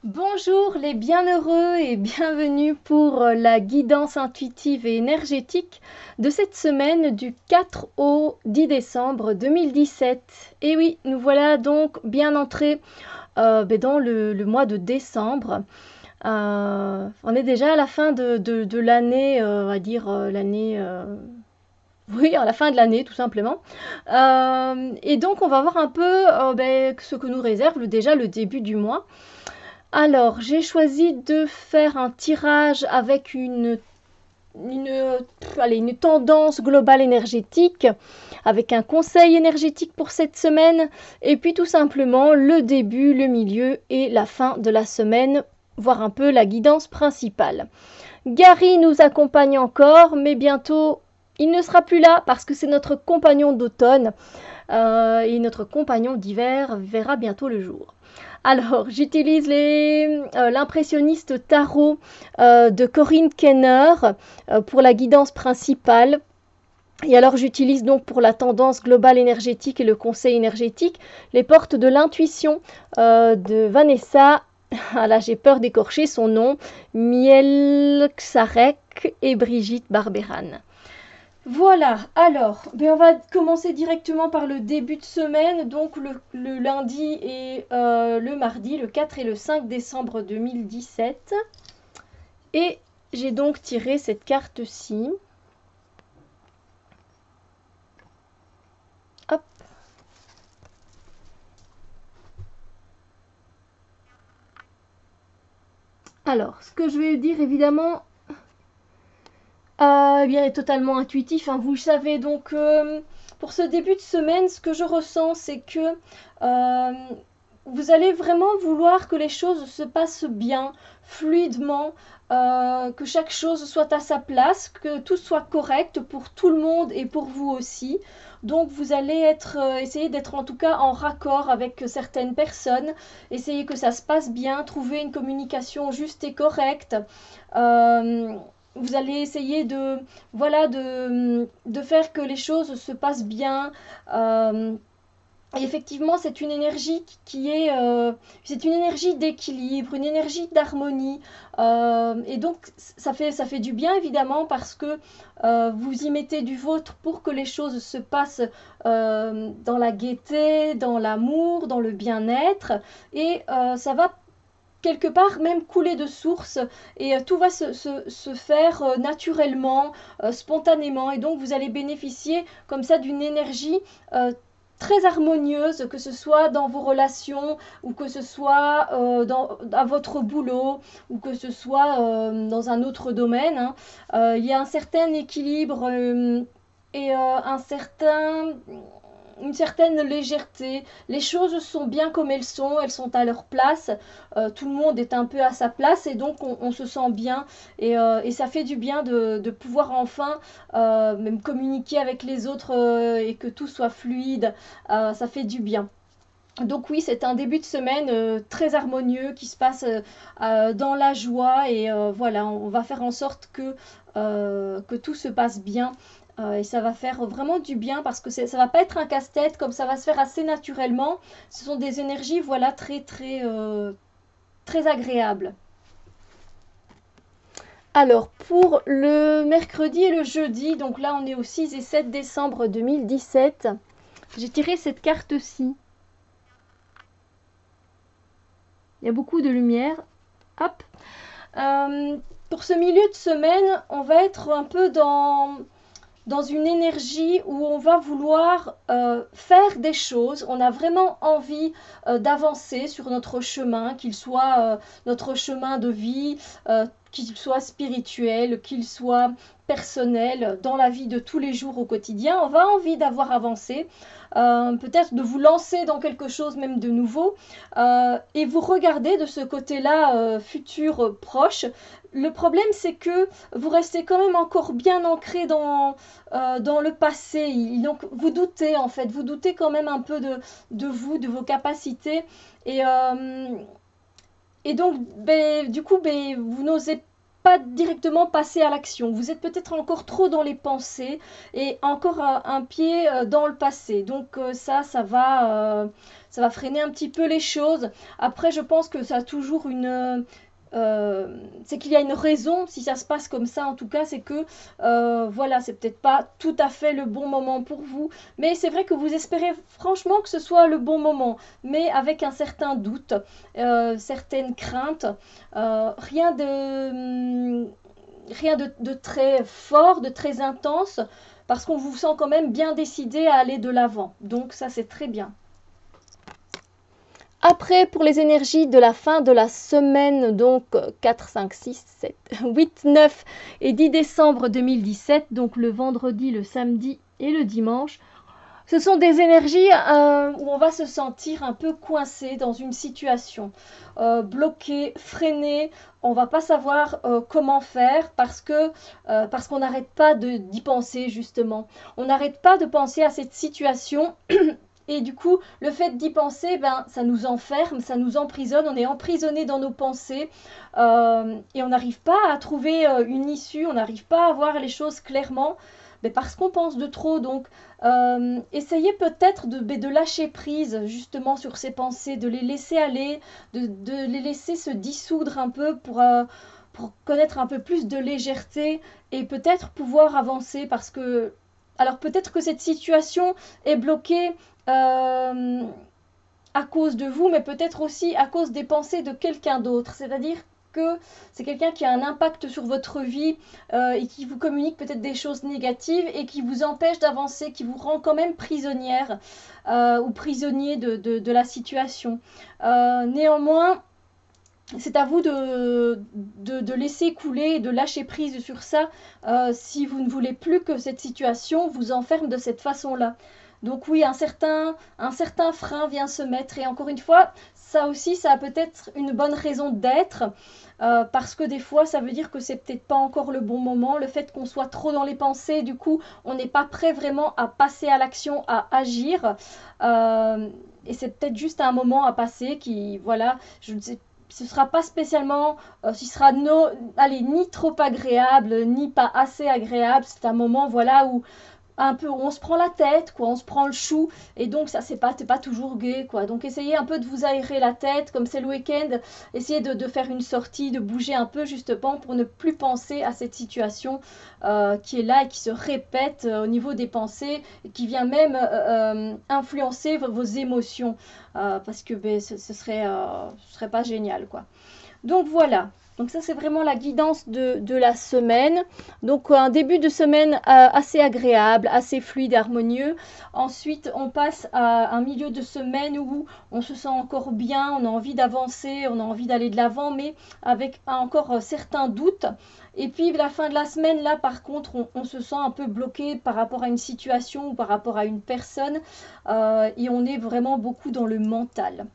Bonjour les bienheureux et bienvenue pour la guidance intuitive et énergétique de cette semaine du 4 au 10 décembre 2017. Et oui, nous voilà donc bien entrés dans le mois de décembre. On est déjà à la fin de l'année, on va dire l'année... oui, à la fin de l'année, tout simplement. Et donc, on va voir un peu ce que nous réserve déjà le début du mois. Alors, j'ai choisi de faire un tirage avec une tendance globale énergétique, avec un conseil énergétique pour cette semaine, et puis tout simplement le début, le milieu et la fin de la semaine, voire un peu la guidance principale. Gary nous accompagne encore, mais bientôt il ne sera plus là parce que c'est notre compagnon d'automne et notre compagnon d'hiver verra bientôt le jour. Alors, j'utilise l'impressionniste tarot de Corinne Kenner pour la guidance principale. Et alors, j'utilise donc pour la tendance globale énergétique et le conseil énergétique les portes de l'intuition de Vanessa. Ah là, j'ai peur d'écorcher son nom, Mielczarek et Brigitte Barberan. Voilà, alors, on va commencer directement par le début de semaine, donc le lundi et le mardi, le 4 et le 5 décembre 2017. Et j'ai donc tiré cette carte-ci. Hop. Alors, ce que je vais dire évidemment, est totalement intuitif, hein. Vous le savez, donc pour ce début de semaine, ce que je ressens, c'est que vous allez vraiment vouloir que les choses se passent bien, fluidement, que chaque chose soit à sa place, que tout soit correct pour tout le monde et pour vous aussi. Donc vous allez essayer d'être en tout cas en raccord avec certaines personnes, essayer que ça se passe bien, trouver une communication juste et correcte. Vous allez essayer de faire que les choses se passent bien. Et effectivement, c'est une énergie c'est une énergie d'équilibre, une énergie d'harmonie. Et donc, ça fait du bien, évidemment, parce que vous y mettez du vôtre pour que les choses se passent dans la gaieté, dans l'amour, dans le bien-être. Et ça va quelque part même couler de source et tout va se faire naturellement, spontanément, et donc vous allez bénéficier comme ça d'une énergie très harmonieuse, que ce soit dans vos relations ou que ce soit à votre boulot ou que ce soit dans un autre domaine, hein. Il y a un certain équilibre et une certaine légèreté. Les choses sont bien comme elles sont à leur place. Tout le monde est un peu à sa place et donc on se sent bien et ça fait du bien de pouvoir enfin même communiquer avec les autres et que tout soit fluide. Ça fait du bien. Donc oui, c'est un début de semaine très harmonieux qui se passe dans la joie et voilà, on va faire en sorte que tout se passe bien. Et ça va faire vraiment du bien parce que ça va pas être un casse-tête, comme ça va se faire assez naturellement. Ce sont des énergies, voilà, très agréables. Alors, pour le mercredi et le jeudi, donc là on est au 6 et 7 décembre 2017, j'ai tiré cette carte-ci. Il y a beaucoup de lumière. Hop. Pour ce milieu de semaine, on va être un peu dans une énergie où on va vouloir faire des choses. On a vraiment envie d'avancer sur notre chemin, qu'il soit notre chemin de vie, qu'il soit spirituel, qu'il soit personnel, dans la vie de tous les jours au quotidien. On va envie d'avoir avancé, peut-être de vous lancer dans quelque chose même de nouveau, et vous regardez de ce côté-là futur proche. Le problème, c'est que vous restez quand même encore bien ancré dans le passé. Donc vous doutez en fait, vous doutez quand même un peu de vous, de vos capacités. Et, euh, et donc du coup, vous n'osez pas directement passer à l'action. Vous êtes peut-être encore trop dans les pensées et encore un pied dans le passé. Donc ça ça va freiner un petit peu les choses. Après, je pense que ça a toujours une... c'est qu'il y a une raison si ça se passe comme ça. En tout cas, c'est que voilà, c'est peut-être pas tout à fait le bon moment pour vous, mais c'est vrai que vous espérez franchement que ce soit le bon moment, mais avec un certain doute, certaines craintes, rien de très fort, de très intense, parce qu'on vous sent quand même bien décidé à aller de l'avant. Donc ça, c'est très bien. Après, pour les énergies de la fin de la semaine, donc 4, 5, 6, 7, 8, 9 et 10 décembre 2017, donc le vendredi, le samedi et le dimanche, ce sont des énergies où on va se sentir un peu coincé dans une situation, bloqué, freiné. On va pas savoir comment faire parce qu'on n'arrête pas d'y penser justement. On n'arrête pas de penser à cette situation. Et du coup, le fait d'y penser, ben, ça nous enferme, ça nous emprisonne, on est emprisonné dans nos pensées et on n'arrive pas à trouver une issue, on n'arrive pas à voir les choses clairement, mais parce qu'on pense de trop. Donc, essayez peut-être de lâcher prise justement sur ces pensées, de les laisser aller, de les laisser se dissoudre un peu pour connaître un peu plus de légèreté et peut-être pouvoir avancer parce que... Alors peut-être que cette situation est bloquée à cause de vous, mais peut-être aussi à cause des pensées de quelqu'un d'autre. C'est-à-dire que c'est quelqu'un qui a un impact sur votre vie et qui vous communique peut-être des choses négatives et qui vous empêche d'avancer, qui vous rend quand même prisonnière ou prisonnier de la situation. Néanmoins, c'est à vous de laisser couler, de lâcher prise sur ça si vous ne voulez plus que cette situation vous enferme de cette façon-là. Donc oui, un certain frein vient se mettre. Et encore une fois, ça aussi, ça a peut-être une bonne raison d'être. Parce que des fois, ça veut dire que c'est peut-être pas encore le bon moment. Le fait qu'on soit trop dans les pensées, du coup, on n'est pas prêt vraiment à passer à l'action, à agir. Et c'est peut-être juste un moment à passer qui, voilà, je ne sais, ce ne sera pas spécialement, ce sera ni trop agréable, ni pas assez agréable. C'est un moment, voilà, où un peu on se prend la tête, quoi, on se prend le chou, et donc ça c'est pas toujours gai, quoi. Donc essayez un peu de vous aérer la tête, comme c'est le week-end, essayez de faire une sortie, de bouger un peu justement pour ne plus penser à cette situation qui est là et qui se répète au niveau des pensées, et qui vient même influencer vos émotions, parce que ben, ce serait pas génial, quoi. Donc voilà. Donc ça c'est vraiment la guidance de la semaine. Donc un début de semaine assez agréable, assez fluide, harmonieux. Ensuite on passe à un milieu de semaine où on se sent encore bien, on a envie d'avancer, on a envie d'aller de l'avant, mais avec encore certains doutes. Et puis la fin de la semaine, là par contre, on se sent un peu bloqué par rapport à une situation ou par rapport à une personne. Et on est vraiment beaucoup dans le mental.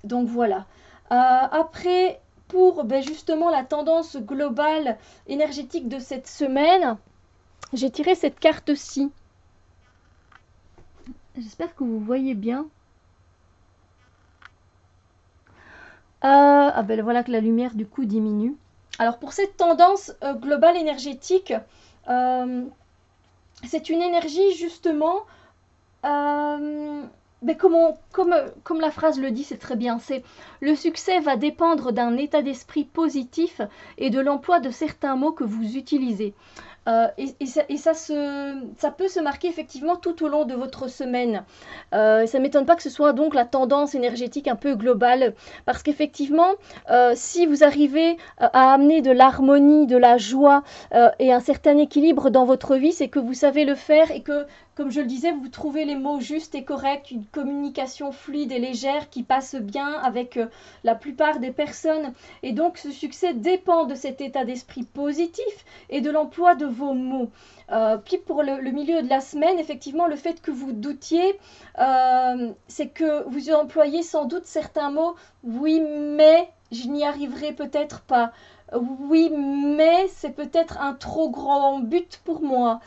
Donc voilà. Après... Pour ben justement la tendance globale énergétique de cette semaine, j'ai tiré cette carte-ci. J'espère que vous voyez bien. Ah ben voilà que la lumière du coup diminue. Alors pour cette tendance globale énergétique, c'est une énergie justement... mais comme la phrase le dit, c'est très bien. C'est le succès va dépendre d'un état d'esprit positif et de l'emploi de certains mots que vous utilisez. Ça peut se marquer effectivement tout au long de votre semaine. Ça ne m'étonne pas que ce soit donc la tendance énergétique un peu globale, parce qu'effectivement, si vous arrivez à amener de l'harmonie, de la joie et un certain équilibre dans votre vie, c'est que vous savez le faire et que, comme je le disais, vous trouvez les mots justes et corrects, une communication fluide et légère qui passe bien avec la plupart des personnes. Et donc ce succès dépend de cet état d'esprit positif et de l'emploi de vos mots. Puis pour le milieu de la semaine, effectivement, le fait que vous doutiez, c'est que vous employez sans doute certains mots. Oui, mais je n'y arriverai peut-être pas. Oui, mais c'est peut-être un trop grand but pour moi,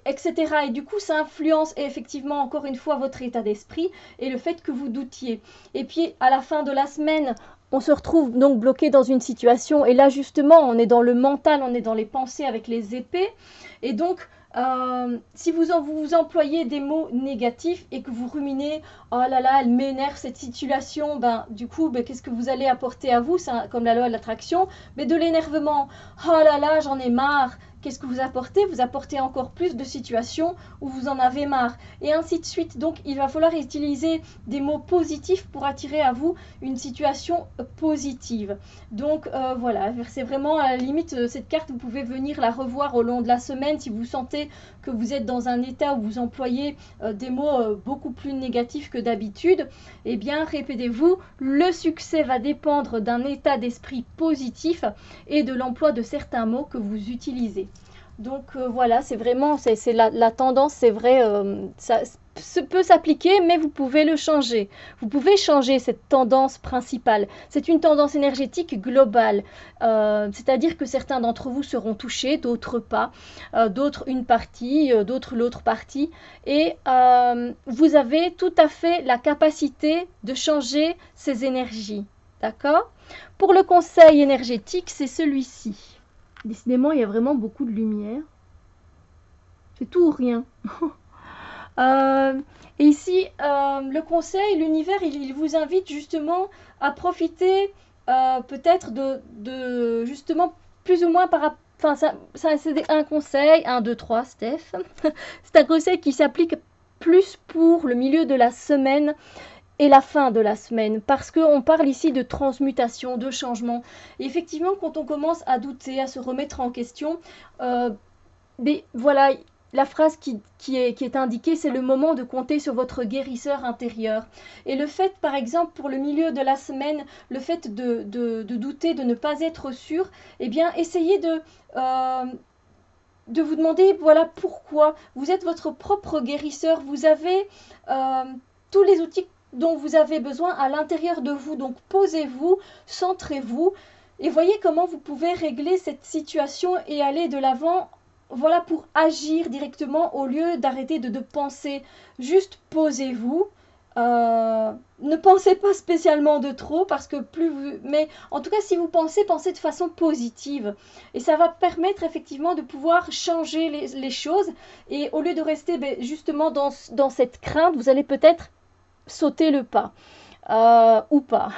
etc. Et du coup, ça influence effectivement encore une fois votre état d'esprit et le fait que vous doutiez. Et puis, à la fin de la semaine, on se retrouve donc bloqué dans une situation et là justement on est dans le mental, on est dans les pensées avec les épées et donc Si vous employez des mots négatifs et que vous ruminez, oh là là, elle m'énerve cette situation, ben, du coup, ben, qu'est-ce que vous allez apporter à vous, comme la loi de l'attraction, mais de l'énervement, oh là là, j'en ai marre. Qu'est-ce que vous apportez? Vous apportez encore plus de situations où vous en avez marre. Et ainsi de suite. Donc, il va falloir utiliser des mots positifs pour attirer à vous une situation positive. Donc, voilà, c'est vraiment à la limite, cette carte, vous pouvez venir la revoir au long de la semaine si vous sentez que vous êtes dans un état où vous employez des mots beaucoup plus négatifs que d'habitude. Eh bien, répétez-vous, le succès va dépendre d'un état d'esprit positif et de l'emploi de certains mots que vous utilisez. Donc voilà, c'est vraiment, c'est la tendance, c'est vrai, ça peut s'appliquer, mais vous pouvez le changer. Vous pouvez changer cette tendance principale. C'est une tendance énergétique globale, c'est-à-dire que certains d'entre vous seront touchés, d'autres pas, d'autres une partie, d'autres l'autre partie, et vous avez tout à fait la capacité de changer ces énergies. D'accord? Pour le conseil énergétique, c'est celui-ci. Décidément, il y a vraiment beaucoup de lumière. C'est tout ou rien. Et ici, le conseil, l'univers, il vous invite justement à profiter peut-être de justement plus ou moins enfin, c'est un conseil, 1, 2, 3, Steph. C'est un conseil qui s'applique plus pour le milieu de la semaine et la fin de la semaine, parce qu'on parle ici de transmutation, de changement. Et effectivement, quand on commence à douter, à se remettre en question, mais voilà, la phrase qui est indiquée, c'est le moment de compter sur votre guérisseur intérieur. Et le fait, par exemple, pour le milieu de la semaine, le fait de douter, de ne pas être sûr, eh bien, essayez de vous demander, voilà, pourquoi. Vous êtes votre propre guérisseur, vous avez tous les outils dont vous avez besoin à l'intérieur de vous. Donc posez-vous, centrez-vous et voyez comment vous pouvez régler cette situation et aller de l'avant, voilà, pour agir directement au lieu d'arrêter de penser. Juste posez-vous. Ne pensez pas spécialement de trop parce que plus vous... Mais en tout cas, si vous pensez, pensez de façon positive. Et ça va permettre effectivement de pouvoir changer les choses. Et au lieu de rester justement dans cette crainte, vous allez peut-être sauter le pas. Ou pas.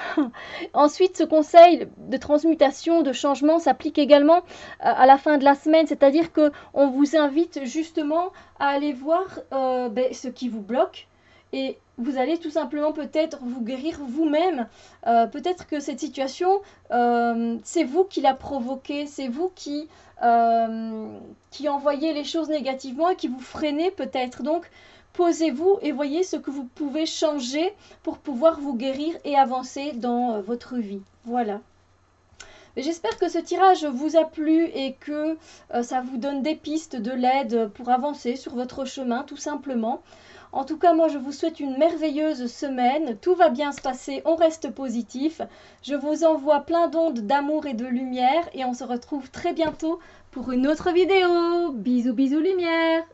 Ensuite, ce conseil de transmutation, de changement s'applique également à la fin de la semaine, c'est-à-dire qu'on vous invite justement à aller voir ce qui vous bloque et vous allez tout simplement peut-être vous guérir vous-même. Peut-être que cette situation, c'est vous qui l'a provoquée, c'est vous qui envoyez les choses négativement et qui vous freinez peut-être. Donc, posez-vous et voyez ce que vous pouvez changer pour pouvoir vous guérir et avancer dans votre vie. Voilà. J'espère que ce tirage vous a plu et que ça vous donne des pistes, de l'aide pour avancer sur votre chemin, tout simplement. En tout cas, moi, je vous souhaite une merveilleuse semaine. Tout va bien se passer, on reste positif. Je vous envoie plein d'ondes d'amour et de lumière et on se retrouve très bientôt pour une autre vidéo. Bisous, bisous, lumière!